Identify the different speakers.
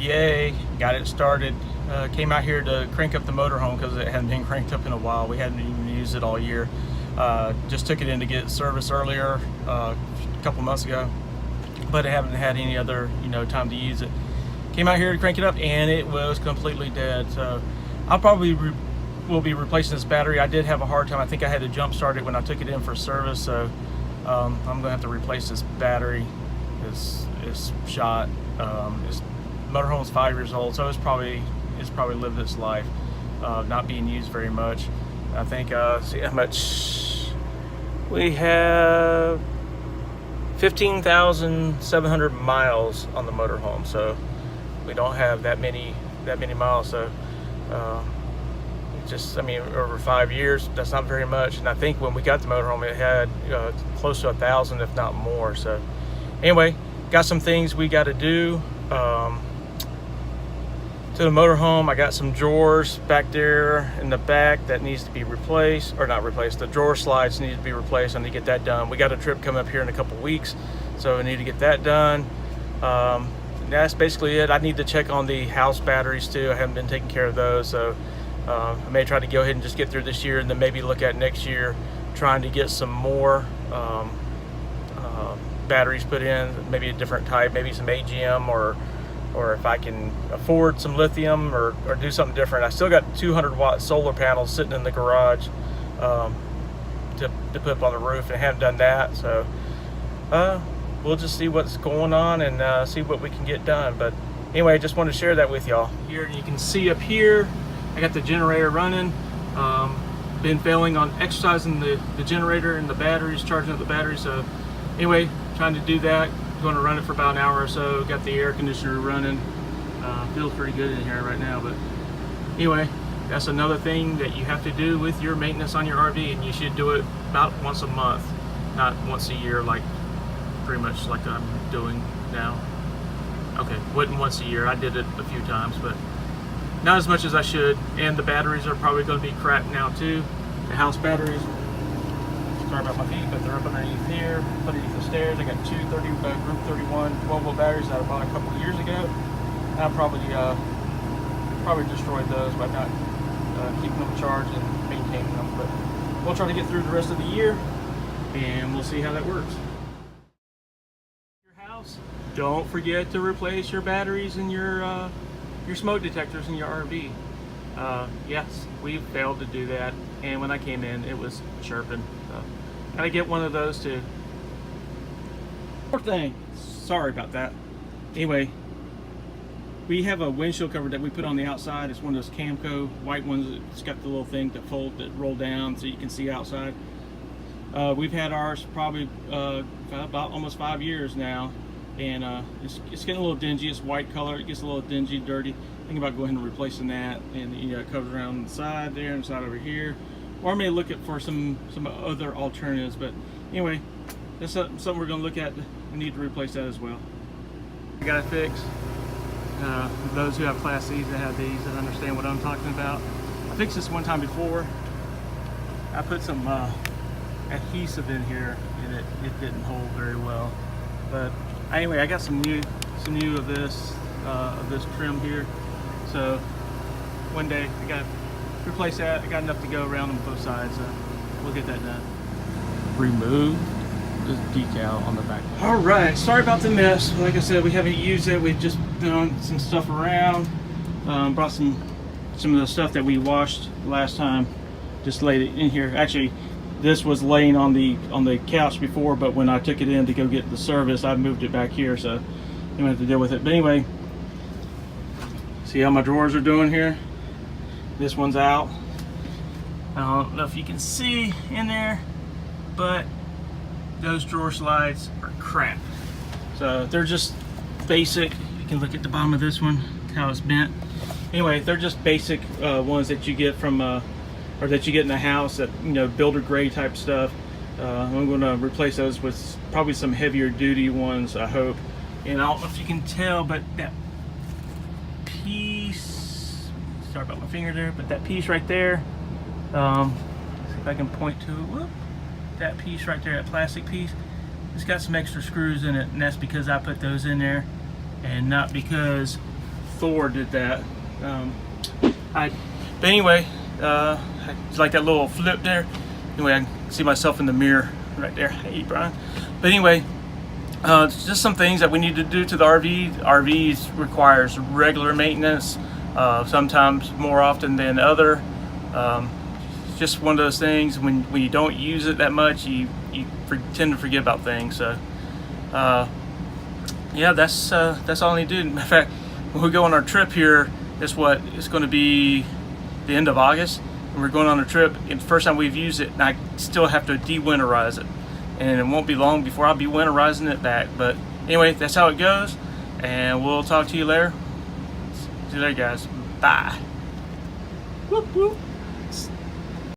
Speaker 1: Yay, got it started. Came out here to crank up the motorhome because it hadn't been cranked up in a while. We hadn't even used it all year. Just took it in to get service earlier a couple months ago, but I haven't had any other time to use it. Came out here to crank it up and it was completely dead. So I'll probably will be replacing this battery. I did have a hard time. I think I had to jump start it when I took it in for service. So I'm gonna have to replace this battery. It's shot. This motorhome's 5 years old, so it's probably lived its life, not being used very much. I think see how much we have. 15,700 miles on the motorhome, so we don't have that many miles. So just, I mean, over 5 years, that's not very much. And I think when we got the motorhome, it had close to 1,000, if not more. So anyway, got some things we got to do to the motorhome. I got some drawers back there in the back that needs to be replaced, or not replaced. The drawer slides need to be replaced. I need to get that done. We got a trip coming up here in a couple weeks, so I need to get that done. That's basically it. I need to check on the house batteries too. I haven't been taking care of those, so I may try to go ahead and just get through this year and then maybe look at next year trying to get some more batteries put in, maybe a different type, maybe some AGM, or if I can afford some lithium, or do something different. I still got 200-watt solar panels sitting in the garage to put up on the roof, and I haven't done that. So we'll just see what's going on and see what we can get done. But anyway, I just want to share that with y'all. Here you can see up here, I got the generator running. Been failing on exercising the generator and the batteries, charging up the batteries. So anyway, trying to do that. Going to run it for about an hour or so. Got the air conditioner running. Feels pretty good in here right now. But anyway, that's another thing that you have to do with your maintenance on your RV, and you should do it about once a month, not once a year, like pretty much like I'm doing now. Okay, wasn't once a year. I did it a few times, but not as much as I should. And the batteries are probably going to be crap now too. The house batteries. Sorry about my feet, but they're up underneath here, underneath the stairs. I got two Group 31 12-volt batteries that I bought a couple of years ago. I probably destroyed those by not keeping them charged and maintaining them. But we'll try to get through the rest of the year, and we'll see how that works. Your house, don't forget to replace your batteries and your smoke detectors in your RV. Yes, we failed to do that, and when I came in, it was chirping. So gotta get one of those too. Poor thing. Sorry about that. Anyway, we have a windshield cover that we put on the outside. It's one of those Camco white ones. It's got the little thing that roll down so you can see outside. We've had ours probably about almost 5 years now, and it's getting a little dingy. It's white color. It gets a little dingy, dirty. Think about going and replacing that, and it covers around the side there and the side over here. Or I may look at for some other alternatives, but anyway, that's something we're going to look at. We need to replace that as well. I got it fixed. Those who have Class C's that have these that understand what I'm talking about. I fixed this one time before. I put some adhesive in here, and it didn't hold very well. But anyway, I got some new of this trim here. So one day I got to replace that. I got enough to go around on both sides, so we'll get that done. Remove this decal on the back. All right, sorry about the mess. Like I said, we haven't used it. We've just done some stuff around. Brought some of the stuff that we washed last time. Just laid it in here. Actually, this was laying on the couch before, but when I took it in to go get the service, I moved it back here, so you don't have to deal with it. But anyway, see how my drawers are doing here? This one's out. I don't know if you can see in there, but those drawer slides are crap. So they're just basic. You can look at the bottom of this one, how it's bent. Anyway, they're just basic ones that you get from or that you get in the house, that builder grade type stuff. I'm going to replace those with probably some heavier duty ones, I hope. And I don't know if you can tell, but that piece, sorry about my finger there, but that piece right there, see if I can point to it. Whoop. That piece right there, that plastic piece, it's got some extra screws in it, and that's because I put those in there, and not because Thor did that. But anyway, it's like that little flip there. Anyway, I can see myself in the mirror right there. Hey, Brian. But anyway, it's just some things that we need to do to the RV. RVs requires regular maintenance, sometimes more often than other. It's just one of those things when you don't use it that much, you tend to forget about things. So yeah, that's all I need to do. In fact, when we go on our trip here, it's going to be the end of August, and we're going on a trip. It's the first time we've used it, and I still have to de-winterize it, and it won't be long before I'll be winterizing it back. But anyway, that's how it goes, and we'll talk to you later. See you later, guys. Bye. Whoop, whoop.